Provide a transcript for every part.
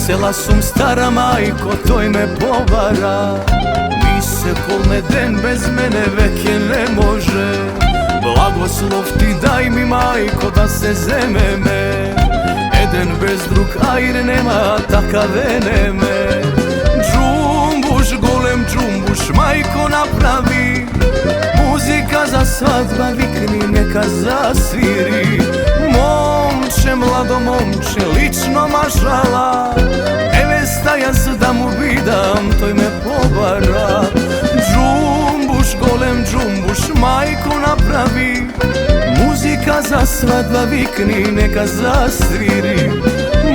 Vesela sum stara majko, toj me povara. Mi se kolne den bez mene veke ne može. Blagoslov ti daj mi majko da se zeme me. Eden bez drug ajre nema, takave neme. Džumbuš, golem džumbuš, majko napravi. Muzika za svadba vikni, neka zasviri. Momče, mlado momče, lično mašala. Nevesta ja se da mu bidam, toj me povara. Džumbuš, golem džumbuš, majko napravi. Muzika za svadba vikni, neka zasviri.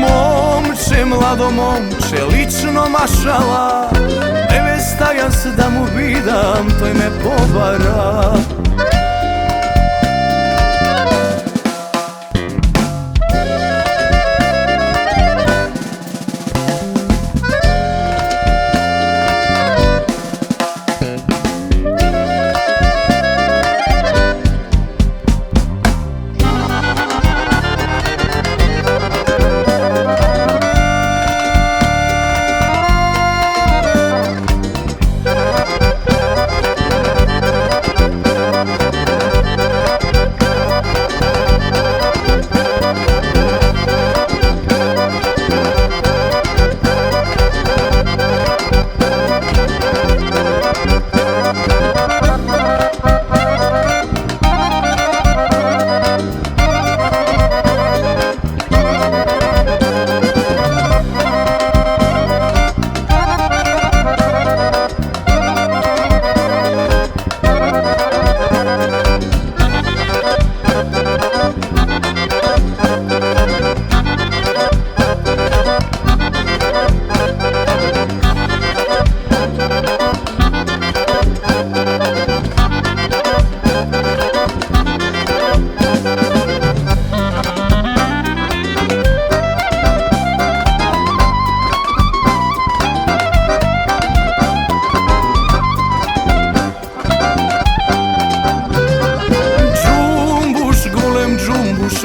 Momče, mlado momče, lično mašala. Nevesta ja se da mu bidam, toj me povara.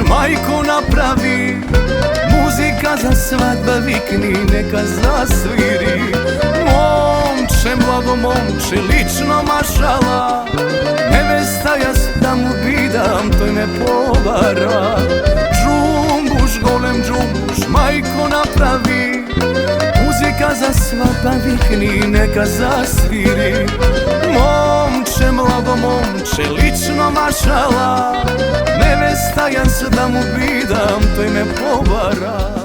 Majko napravi, muzika za svadba vikni, neka zasviri. Momče, mlado momče, lično mašala. Nevesta ja se da mu bidam, toj me povara. Džumbuš, golem džumbuš, majko napravi. Muzika za svadba vikni, neka zasviri. Momče, mlado momče, lično mašala. Nevesta ja se da mu bidam, toj me povara.